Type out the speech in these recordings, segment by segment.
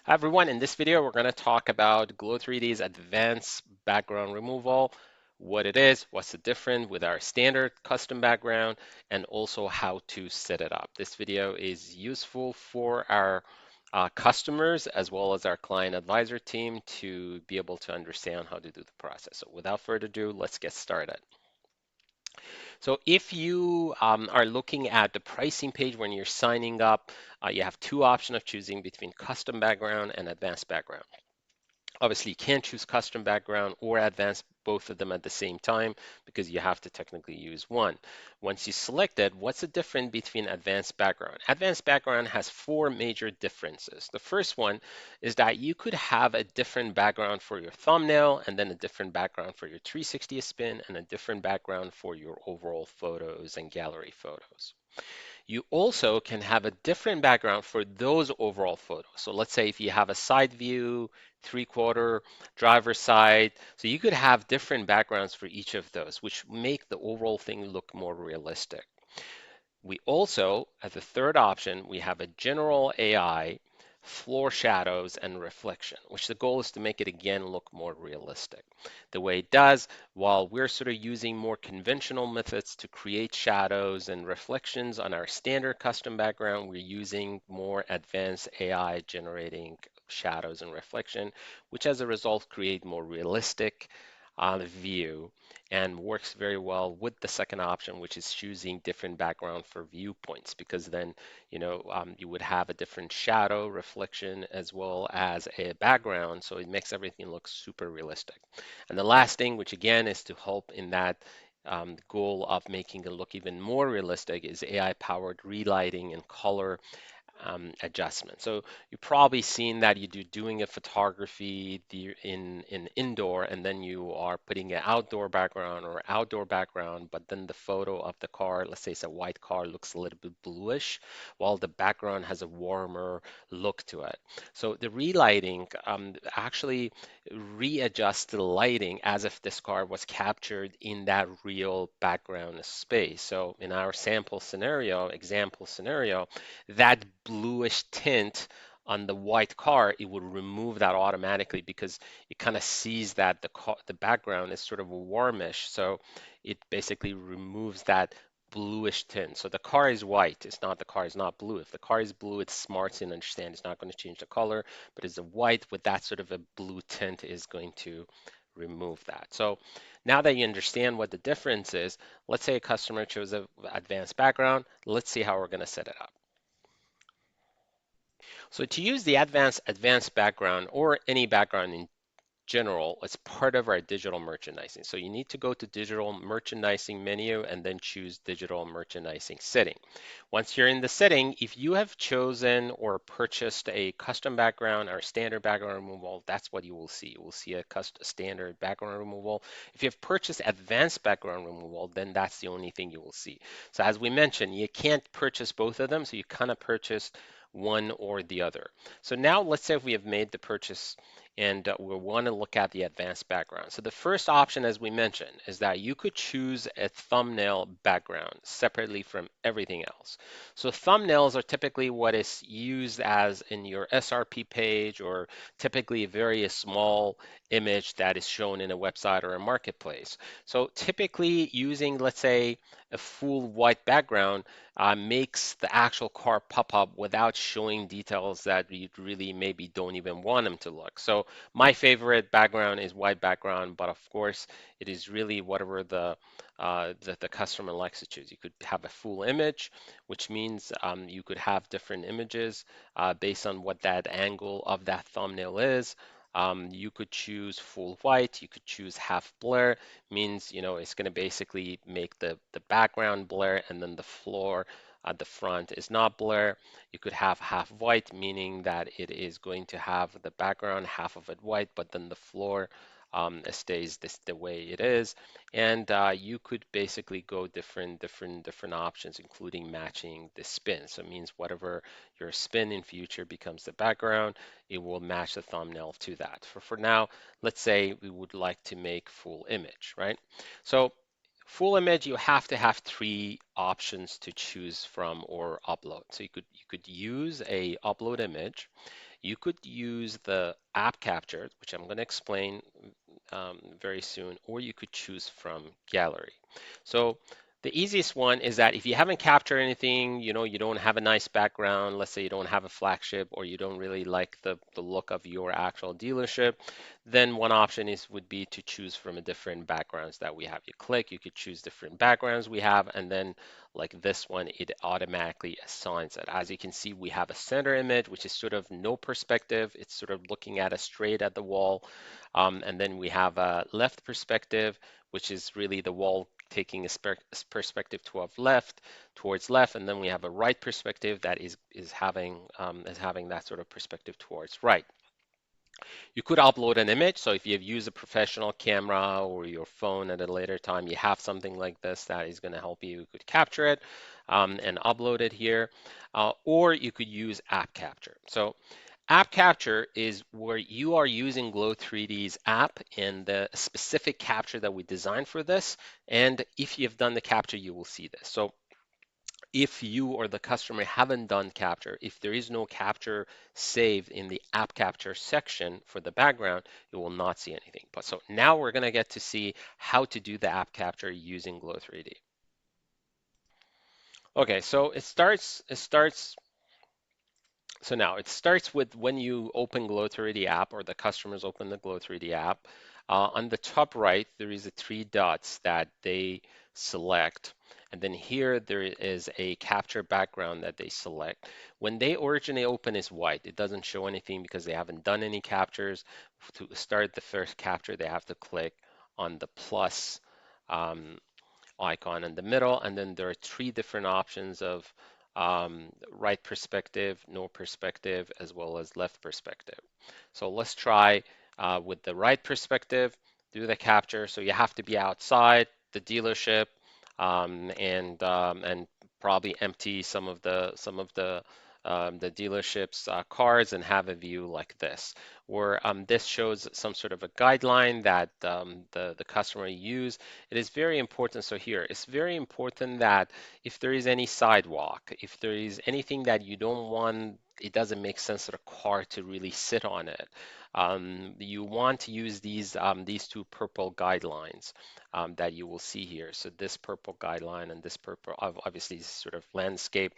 Hi everyone, in this video we're going to talk about Glo3D's Advanced Background Removal, what it is, what's the difference with our standard custom background, and also how to set it up. This video is useful for our customers as well as our client advisor team to be able to understand how to do the process. So without further ado, let's get started. So if you are looking at the pricing page when you're signing up, you have two options of choosing between custom background and advanced background. Obviously, you can't choose custom background or advanced both of them at the same time because you have to technically use one. Once you select it, what's the difference between advanced background? Advanced background has four major differences. The first one is that you could have a different background for your thumbnail and then a different background for your 360 spin and a different background for your overall photos and gallery photos. You also can have a different background for those overall photos. So let's say if you have a side view, three-quarter, driver's side, so you could have different backgrounds for each of those, which make the overall thing look more realistic. We also, as a third option, we have a general AI, floor shadows, and reflection, which the goal is to make it again look more realistic. The way it does, while we're sort of using more conventional methods to create shadows and reflections on our standard custom background, we're using more advanced AI generating shadows and reflection, which as a result create more realistic view and works very well with the second option, which is choosing different background for viewpoints, because then, you would have a different shadow reflection as well as a background. So it makes everything look super realistic. And the last thing, which again is to help in that goal of making it look even more realistic, is AI-powered relighting and color adjustment. So you've probably seen that you doing a photography in indoor, and then you are putting an outdoor background, but then the photo of the car, let's say it's a white car, looks a little bit bluish, while the background has a warmer look to it. So the relighting actually readjusts the lighting as if this car was captured in that real background space. So in our example scenario, that bluish tint on the white car, it would remove that automatically because it kind of sees that the background is sort of warmish. So it basically removes that bluish tint. So the car is white. The car is not blue. If the car is blue, it's smart and understand it's not going to change the color, but it's a white with that sort of a blue tint is going to remove that. So now that you understand what the difference is, let's say a customer chose an advanced background. Let's see how we're going to set it up. So to use the advanced background or any background in general, it's part of our digital merchandising. So you need to go to digital merchandising menu and then choose digital merchandising setting. Once you're in the setting, if you have chosen or purchased a custom background or standard background removal, that's what you will see. You will see a standard background removal. If you have purchased advanced background removal, then that's the only thing you will see. So as we mentioned, you can't purchase both of them, so you kind of purchase one or the other. So now let's say if we have made the purchase and we want to look at the advanced background. So the first option, as we mentioned, is that you could choose a thumbnail background separately from everything else. So thumbnails are typically what is used as in your SRP page or typically a very small image that is shown in a website or a marketplace. So typically using, let's say, a full white background makes the actual car pop up without showing details that you really maybe don't even want them to look. So my favorite background is white background, but of course it is really whatever the customer likes to choose. You could have a full image, which means you could have different images based on what that angle of that thumbnail is. You could choose full white, you could choose half blur, means it's going to basically make the background blur and then the floor at the front is not blur. You could have half white, meaning that it is going to have the background half of it white, but then the floor stays the way it is. And you could basically go different options, including matching the spin. So it means whatever your spin in future becomes the background, it will match the thumbnail to that. For now, let's say we would like to make full image, right? So full image, you have to have three options to choose from or upload. So you could use a upload image. You could use the app capture, which I'm going to explain very soon, or you could choose from gallery. So the easiest one is that if you haven't captured anything, you don't have a nice background, let's say you don't have a flagship or you don't really like the look of your actual dealership, then one option would be to choose from a different backgrounds that we have. You click, you could choose different backgrounds we have, and then like this one, it automatically assigns it. As you can see, we have a center image, which is sort of no perspective. It's sort of looking at us straight at the wall. And then we have a left perspective, which is really the wall taking a perspective towards left, and then we have a right perspective that is having that sort of perspective towards right. You could upload an image. So if you've used a professional camera or your phone at a later time, you have something like this that is going to help you. You could capture it and upload it here, or you could use app capture. So app capture is where you are using Glo3D's app and the specific capture that we designed for this. And if you've done the capture, you will see this. So if you or the customer haven't done capture, if there is no capture saved in the app capture section for the background, you will not see anything. But so now we're going to get to see how to do the app capture using Glo3D. Okay, so so now it starts with when you open Glo3D app or the customers open the Glo3D app. On the top right, there is a three dots that they select. And then here there is a capture background that they select. When they originally open is white. It doesn't show anything because they haven't done any captures. To start the first capture, they have to click on the plus um, icon in the middle, and then there are three different options of right perspective, no perspective, as well as left perspective. So let's try with the right perspective, do the capture. So you have to be outside the dealership and probably empty some of the dealership's cars and have a view like this, where this shows some sort of a guideline that the customer use. It is very important. So here, it's very important that if there is any sidewalk, if there is anything that you don't want, it doesn't make sense for the car to really sit on it. You want to use these two purple guidelines that you will see here. So this purple guideline and this purple, obviously, is sort of landscape.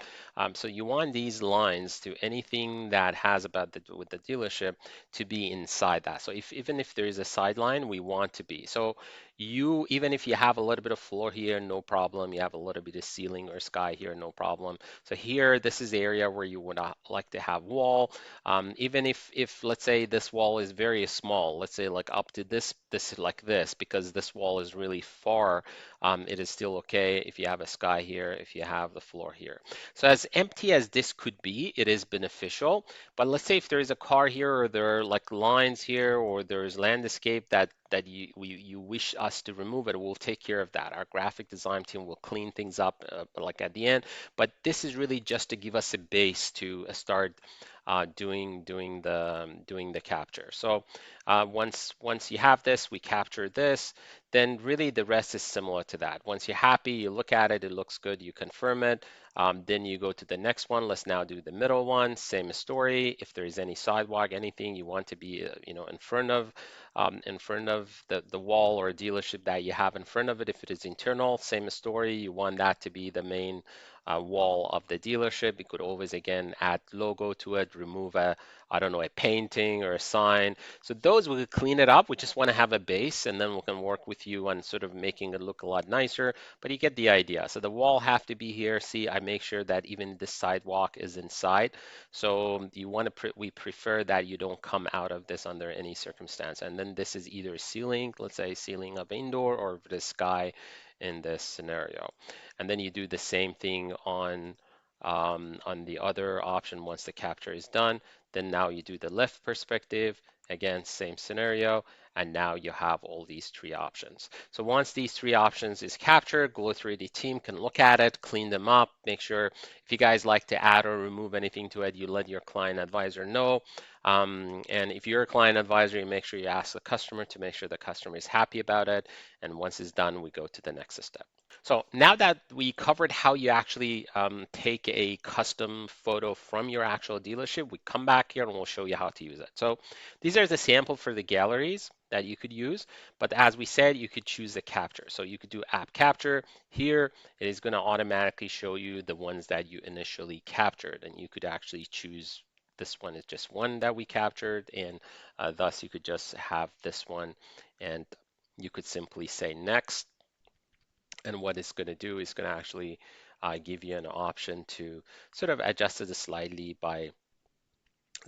So you want these lines to anything that has about with the dealership to be inside that. So even if there is a sideline, we want to be. So even if you have a little bit of floor here, no problem. You have a little bit of ceiling or sky here, no problem. So here, this is the area where you would like to have wall. Even if let's say this wall is very small, let's say like up to this like this, because this wall is really far, it is still okay if you have a sky here, if you have the floor here. So as empty as this could be, it is beneficial. But let's say if there is a car here, or there are like lines here, or there's landscape that you wish us to remove it, we'll take care of that. Our graphic design team will clean things up like at the end. But this is really just to give us a base to start doing the capture. So once you have this, we capture this, then really the rest is similar to that. Once you're happy, you look at it, it looks good, you confirm it. Then you go to the next one. Let's now do the middle one. Same story. If there is any sidewalk, anything you want to be, in front of the wall or dealership that you have in front of it. If it is internal, same story. You want that to be the main wall of the dealership. You could always again add logo to it, remove I don't know, a painting or a sign. So those we could clean it up. We just want to have a base, and then we can work with you on sort of making it look a lot nicer. But you get the idea. So the wall have to be here. See, I make sure that even the sidewalk is inside. So you want to we prefer that you don't come out of this under any circumstance. And then this is either ceiling, let's say ceiling of indoor, or the sky in this scenario. And then you do the same thing on the other option once the capture is done. Then now you do the left perspective. Again, same scenario. and now you have all these three options. So once these three options is captured, Glo3D team can look at it, clean them up, make sure if you guys like to add or remove anything to it, you let your client advisor know. And if you're a client advisor, you make sure you ask the customer to make sure the customer is happy about it. And once it's done, we go to the next step. So now that we covered how you actually take a custom photo from your actual dealership, we come back here and we'll show you how to use it. So these are the sample for the galleries that you could use, but as we said, you could choose the capture. So you could do app capture. Here, it is going to automatically show you the ones that you initially captured, and you could actually choose this one is just one that we captured, and thus you could just have this one, and you could simply say next. And what it's going to do is going to actually give you an option to sort of adjust it slightly by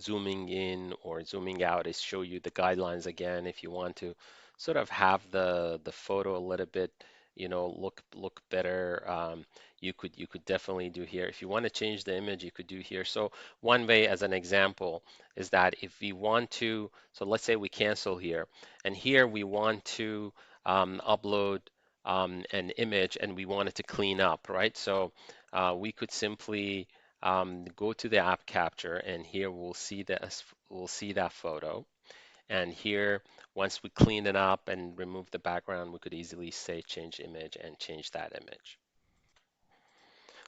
zooming in or zooming out. Is show you the guidelines again if you want to sort of have the photo a little bit, look better. You could definitely do here. If you want to change the image, you could do here. So one way, as an example, is that if we want to, so let's say we cancel here, and here we want to upload an image and we want it to clean up, right? So we could simply go to the app capture, and here we'll see that photo. And here, once we clean it up and remove the background, we could easily say change image and change that image.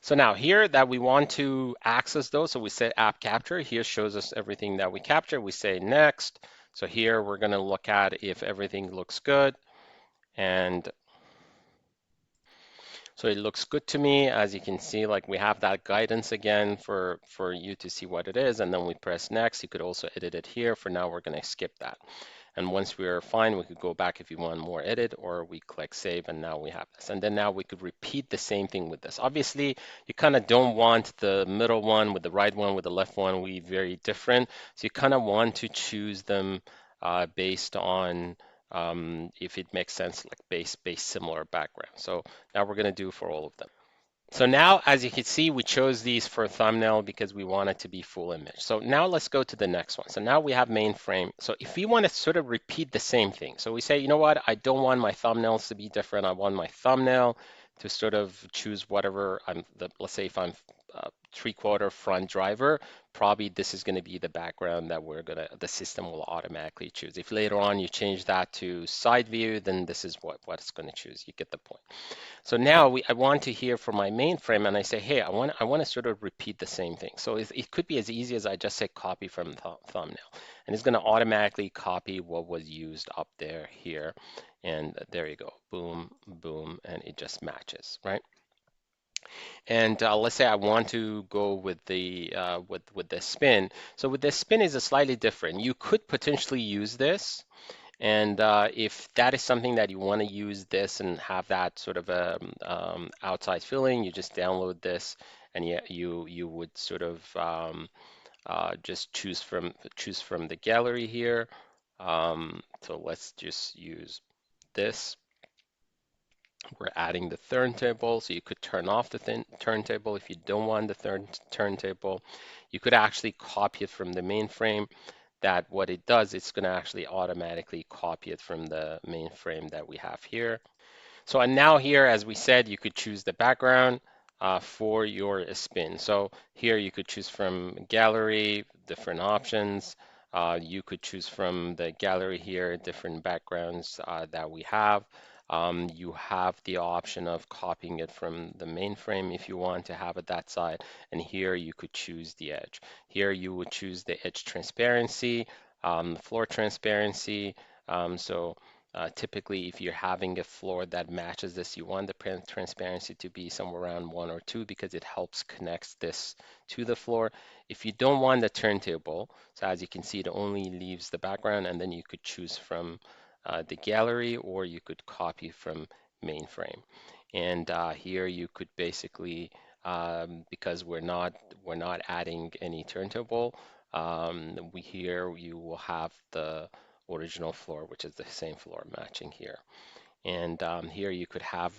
So now here that we want to access those, so we say app capture, here shows us everything that we capture. We say next. So here we're going to look at if everything looks good. And so it looks good to me. As you can see, like we have that guidance again for you to see what it is, and then we press next. You could also edit it here. For now, we're going to skip that. And once we're fine, we could go back if you want more edit, or we click save, and now we have this. And then now we could repeat the same thing with this. Obviously, you kind of don't want the middle one with the right one with the left one be very different. So you kind of want to choose them based on if it makes sense, like base similar background. So now we're going to do for all of them. So now, as you can see, we chose these for thumbnail because we want it to be full image. So now let's go to the next one. So now we have mainframe. So if we want to sort of repeat the same thing, so we say, you know what, I don't want my thumbnails to be different. I want my thumbnail to sort of choose whatever let's say if I'm 3/4 front driver, probably this is going to be the background that the system will automatically choose. If later on you change that to side view, then this is what it's going to choose. You get the point. So now I want to hear from my mainframe, and I say, hey, I want to sort of repeat the same thing. So it could be as easy as I just say copy from thumbnail, and it's going to automatically copy what was used up there here, and there you go, boom, boom, and it just matches, right? And let's say I want to go with the with the spin. So with the spin is a slightly different. You could potentially use this. And if that is something that you want to use this and have that sort of outside feeling, you just download this, and you would sort of just choose from the gallery here. So let's just use this. We're adding the turntable, so you could turn off the turntable if you don't want the turntable. You could actually copy it from the mainframe. That what it does, it's going to actually automatically copy it from the mainframe that we have here. So and now here, as we said, you could choose the background for your spin. So here you could choose from gallery, different options. You could choose from the gallery here, different backgrounds that we have. You have the option of copying it from the mainframe if you want to have it that side. And here you could choose the edge. Here you would choose the edge transparency, floor transparency. Typically, if you're having a floor that matches this, you want the transparency to be somewhere around 1 or 2 because it helps connect this to the floor. If you don't want the turntable, so as you can see, it only leaves the background, and then you could choose from the gallery, or you could copy from mainframe. And here you could basically, because we're not adding any turntable, here you will have the original floor, which is the same floor matching here. And here you could have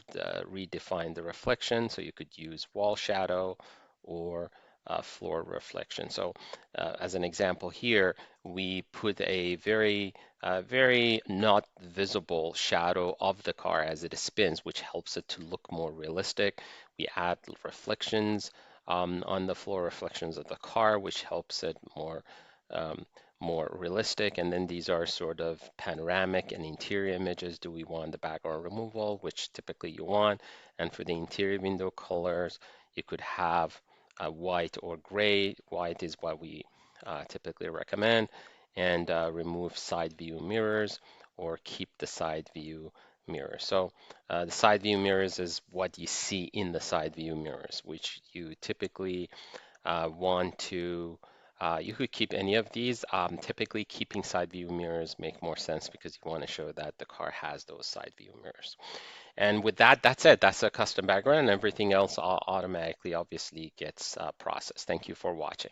redefine the reflection, so you could use wall shadow or floor reflection. So as an example here, we put a very not visible shadow of the car as it spins, which helps it to look more realistic. We add reflections on the floor, reflections of the car, which helps it um, more realistic. And then these are sort of panoramic and interior images. Do we want the background removal, which typically you want? And for the interior window colors, you could have white or gray. White is what we typically recommend. And remove side view mirrors or keep the side view mirror. So the side view mirrors is what you see in the side view mirrors, which you typically want to, you could keep any of these. Typically, keeping side view mirrors make more sense because you want to show that the car has those side view mirrors. And with that, that's it. That's a custom background, and everything else automatically, obviously, gets processed. Thank you for watching.